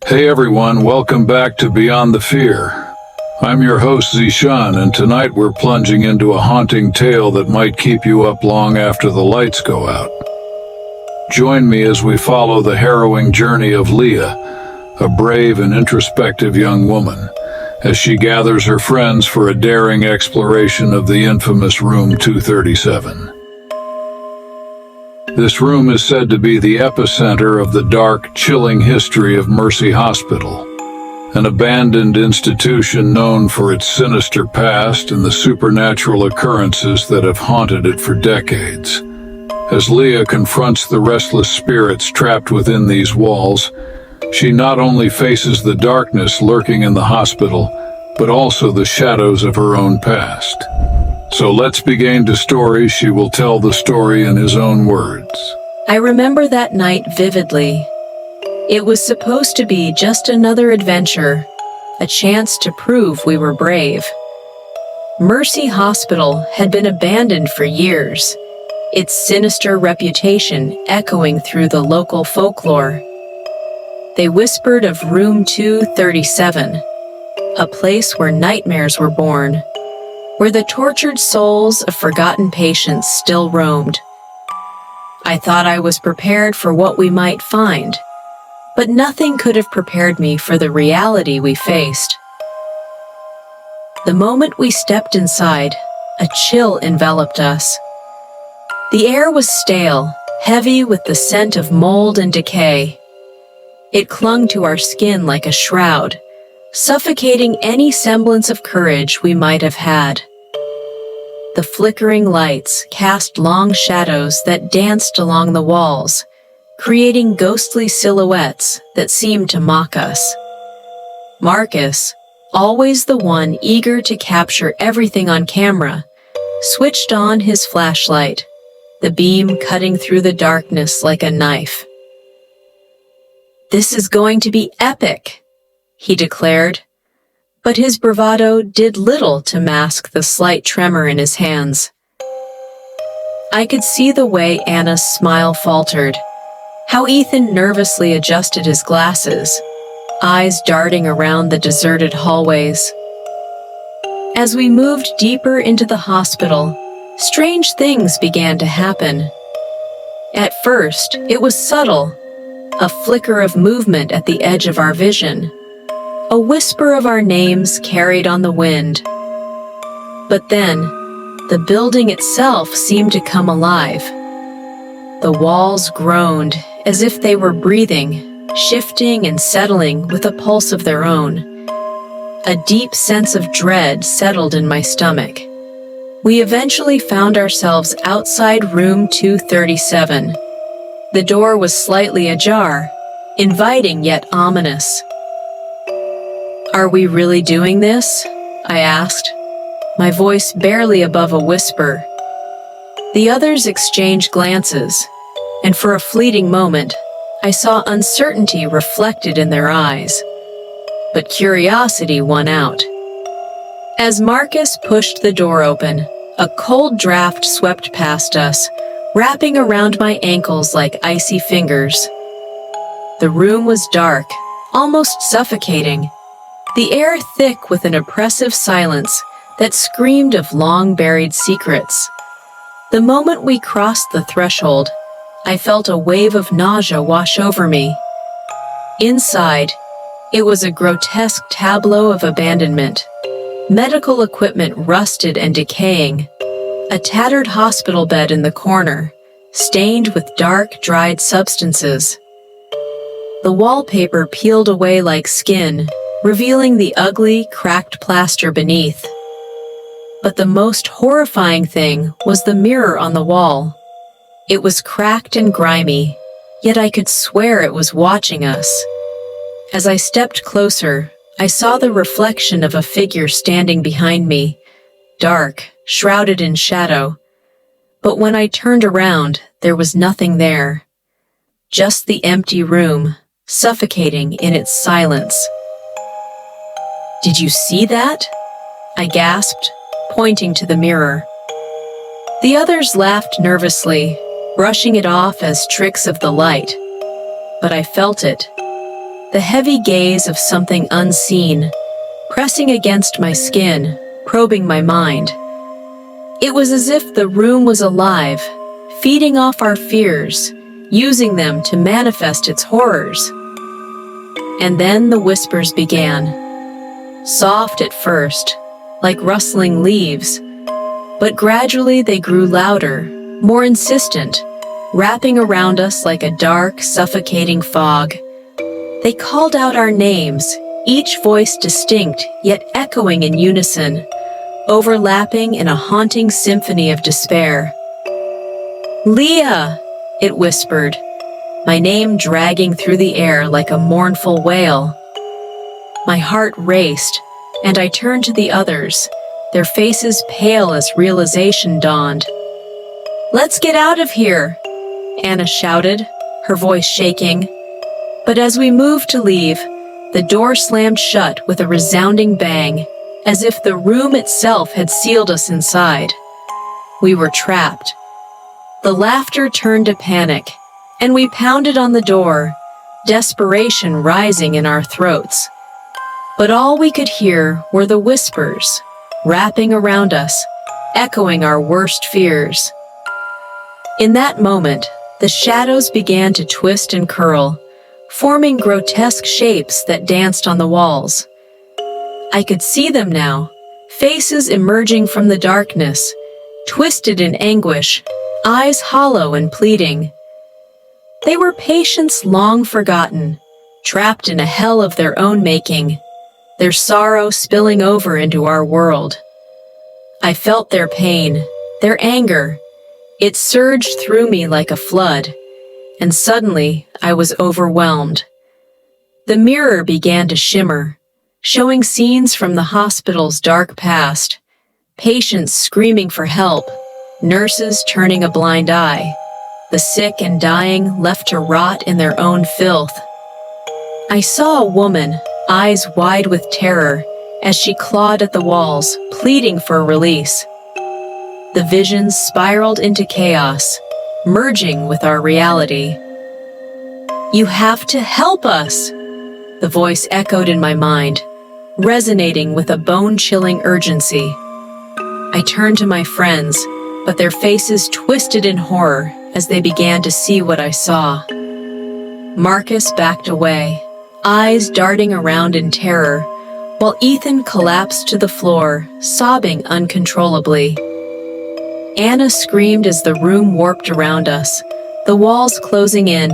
Hey everyone, welcome back to Beyond the Fear. I'm your host Zishan, and tonight we're plunging into a haunting tale that might keep you up long after the lights go out. Join me as we follow the harrowing journey of Leah, a brave and introspective young woman, as she gathers her friends for a daring exploration of the infamous Room 237. This room is said to be the epicenter of the dark, chilling history of Mercy Hospital, an abandoned institution known for its sinister past and the supernatural occurrences that have haunted it for decades. As Leah confronts the restless spirits trapped within these walls, she not only faces the darkness lurking in the hospital, but also the shadows of her own past. So let's begin to story. She will tell the story in his own words. I remember that night vividly. It was supposed to be just another adventure, a chance to prove we were brave. Mercy Hospital had been abandoned for years, its sinister reputation echoing through the local folklore. They whispered of Room 237, a place where nightmares were born, where the tortured souls of forgotten patients still roamed. I thought I was prepared for what we might find, but nothing could have prepared me for the reality we faced. The moment we stepped inside, a chill enveloped us. The air was stale, heavy with the scent of mold and decay. It clung to our skin like a shroud, suffocating any semblance of courage we might have had. The flickering lights cast long shadows that danced along the walls, creating ghostly silhouettes that seemed to mock us. Marcus, always the one eager to capture everything on camera, switched on his flashlight, the beam cutting through the darkness like a knife. "This is going to be epic," he declared, but his bravado did little to mask the slight tremor in his hands. I could see the way Anna's smile faltered, how Ethan nervously adjusted his glasses, eyes darting around the deserted hallways. As we moved deeper into the hospital, strange things began to happen. At first, it was subtle, a flicker of movement at the edge of our vision, a whisper of our names carried on the wind. But then, the building itself seemed to come alive. The walls groaned as if they were breathing, shifting and settling with a pulse of their own. A deep sense of dread settled in my stomach. We eventually found ourselves outside Room 237. The door was slightly ajar, inviting yet ominous. "Are we really doing this?" I asked, my voice barely above a whisper. The others exchanged glances, and for a fleeting moment, I saw uncertainty reflected in their eyes. But curiosity won out. As Marcus pushed the door open, a cold draft swept past us, wrapping around my ankles like icy fingers. The room was dark, almost suffocating, the air thick with an oppressive silence that screamed of long-buried secrets. The moment we crossed the threshold, I felt a wave of nausea wash over me. Inside, it was a grotesque tableau of abandonment. Medical equipment rusted and decaying, a tattered hospital bed in the corner, stained with dark, dried substances. The wallpaper peeled away like skin, revealing the ugly, cracked plaster beneath. But the most horrifying thing was the mirror on the wall. It was cracked and grimy, yet I could swear it was watching us. As I stepped closer, I saw the reflection of a figure standing behind me, dark, shrouded in shadow. But when I turned around, there was nothing there. Just the empty room, suffocating in its silence. "Did you see that?" I gasped, pointing to the mirror. The others laughed nervously, brushing it off as tricks of the light. But I felt it. the heavy gaze of something unseen, pressing against my skin, probing my mind. It was as if the room was alive, feeding off our fears, using them to manifest its horrors. And then the whispers began, soft at first, like rustling leaves, but gradually they grew louder, more insistent, wrapping around us like a dark, suffocating fog. They called out our names, each voice distinct yet echoing in unison, overlapping in a haunting symphony of despair. "Leah!" it whispered, my name dragging through the air like a mournful wail. My heart raced, and I turned to the others, their faces pale as realization dawned. "Let's get out of here!" Anna shouted, her voice shaking. But as we moved to leave, the door slammed shut with a resounding bang, as if the room itself had sealed us inside. We were trapped. The laughter turned to panic, and we pounded on the door, desperation rising in our throats. But all we could hear were the whispers, wrapping around us, echoing our worst fears. In that moment, the shadows began to twist and curl, forming grotesque shapes that danced on the walls. I could see them now, faces emerging from the darkness, twisted in anguish, eyes hollow and pleading. They were patients long forgotten, trapped in a hell of their own making, their sorrow spilling over into our world. I felt their pain, their anger. It surged through me like a flood, and suddenly I was overwhelmed. The mirror began to shimmer, showing scenes from the hospital's dark past, patients screaming for help, nurses turning a blind eye, the sick and dying left to rot in their own filth. I saw a woman, eyes wide with terror, as she clawed at the walls, pleading for release. The visions spiraled into chaos, merging with our reality. "You have to help us!" the voice echoed in my mind, resonating with a bone-chilling urgency. I turned to my friends, but their faces twisted in horror as they began to see what I saw. Marcus backed away, eyes darting around in terror, while Ethan collapsed to the floor, sobbing uncontrollably. Anna screamed as the room warped around us, the walls closing in,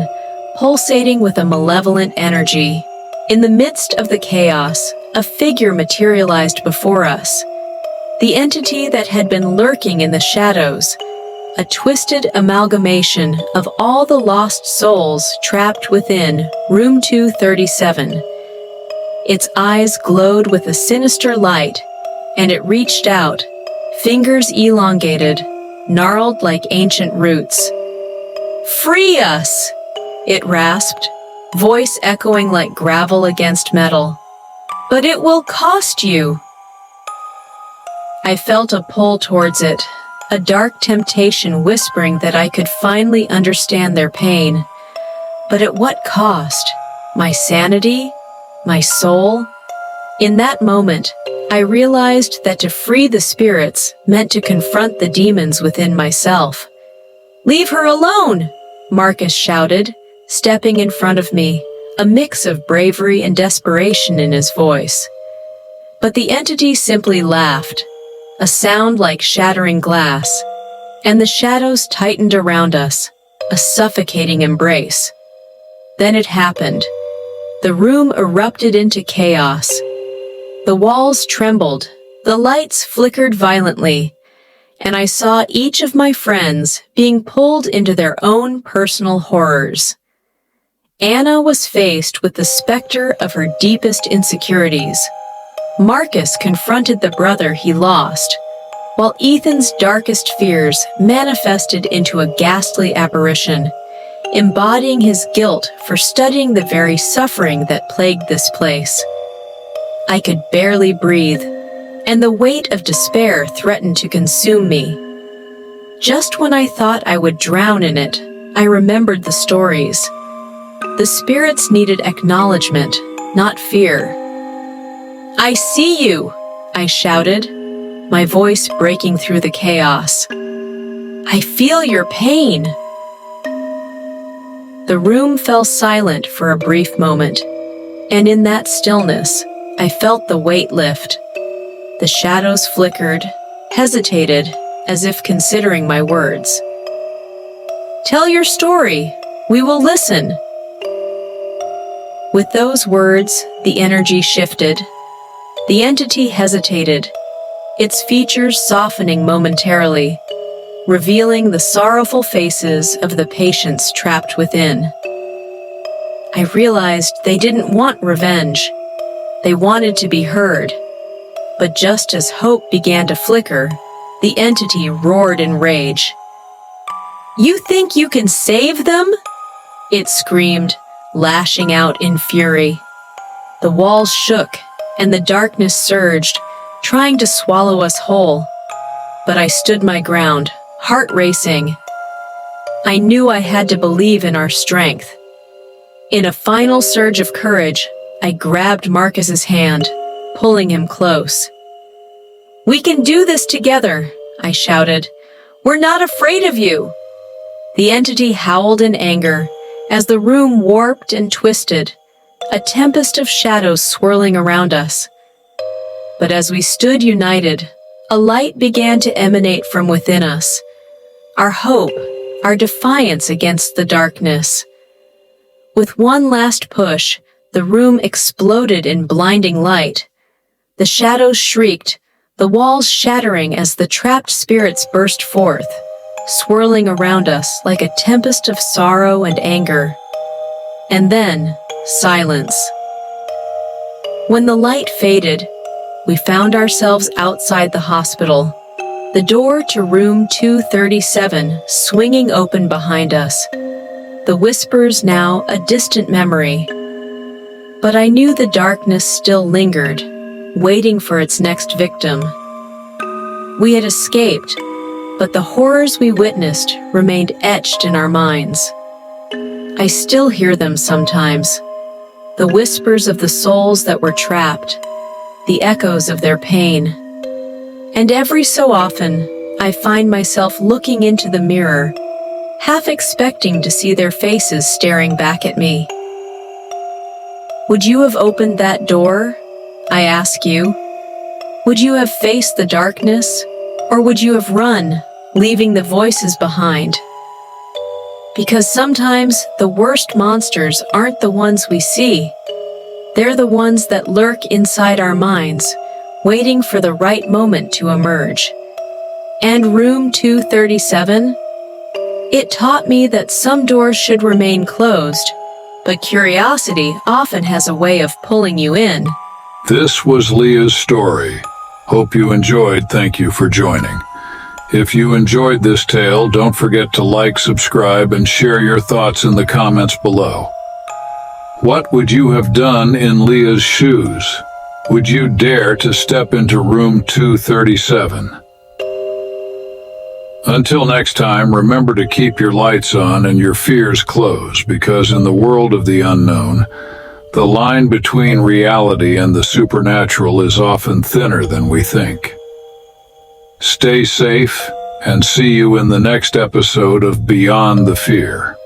pulsating with a malevolent energy. In the midst of the chaos, a figure materialized before us. The entity that had been lurking in the shadows, a twisted amalgamation of all the lost souls trapped within room 237. Its eyes glowed with a sinister light, and it reached out, fingers elongated, gnarled like ancient roots. "Free us!" it rasped, voice echoing like gravel against metal. "But it will cost you!" I felt a pull towards it, a dark temptation whispering that I could finally understand their pain. But at what cost? My sanity? My soul? In that moment, I realized that to free the spirits meant to confront the demons within myself. "Leave her alone!" Marcus shouted, stepping in front of me, a mix of bravery and desperation in his voice. But the entity simply laughed, a sound like shattering glass, and the shadows tightened around us, a suffocating embrace. Then it happened. The room erupted into chaos. The walls trembled, the lights flickered violently, and I saw each of my friends being pulled into their own personal horrors. Anna was faced with the specter of her deepest insecurities. Marcus confronted the brother he lost, while Ethan's darkest fears manifested into a ghastly apparition, embodying his guilt for studying the very suffering that plagued this place. I could barely breathe, and the weight of despair threatened to consume me. Just when I thought I would drown in it, I remembered the stories. The spirits needed acknowledgement, not fear. "I see you!" I shouted, my voice breaking through the chaos. "I feel your pain!" The room fell silent for a brief moment, and in that stillness, I felt the weight lift. The shadows flickered, hesitated, as if considering my words. "Tell your story. We will listen." With those words, the energy shifted. The entity hesitated, its features softening momentarily, revealing the sorrowful faces of the patients trapped within. I realized they didn't want revenge. They wanted to be heard. But just as hope began to flicker, the entity roared in rage. "You think you can save them?" It screamed, lashing out in fury. The walls shook, and the darkness surged, trying to swallow us whole. But I stood my ground, heart racing. I knew I had to believe in our strength. In a final surge of courage, I grabbed Marcus's hand, pulling him close. "We can do this together," I shouted. "We're not afraid of you." The entity howled in anger as the room warped and twisted, a tempest of shadows swirling around us. But as we stood united, a light began to emanate from within us. Our hope, our defiance against the darkness. With one last push, the room exploded in blinding light. The shadows shrieked, the walls shattering as the trapped spirits burst forth, swirling around us like a tempest of sorrow and anger. And then, silence. When the light faded, we found ourselves outside the hospital, the door to room 237 swinging open behind us, the whispers now a distant memory. But I knew the darkness still lingered, waiting for its next victim. We had escaped, but the horrors we witnessed remained etched in our minds. I still hear them sometimes, the whispers of the souls that were trapped, the echoes of their pain. And every so often, I find myself looking into the mirror, half expecting to see their faces staring back at me. Would you have opened that door? I ask you. Would you have faced the darkness, or would you have run, leaving the voices behind? Because sometimes the worst monsters aren't the ones we see. They're the ones that lurk inside our minds, waiting for the right moment to emerge. And room 237? It taught me that some doors should remain closed, but curiosity often has a way of pulling you in. This was Leah's story. Hope you enjoyed. Thank you for joining. If you enjoyed this tale, don't forget to like, subscribe, and share your thoughts in the comments below. What would you have done in Leah's shoes? Would you dare to step into room 237? Until next time, remember to keep your lights on and your fears closed, because in the world of the unknown, the line between reality and the supernatural is often thinner than we think. Stay safe, and see you in the next episode of Beyond the Fear.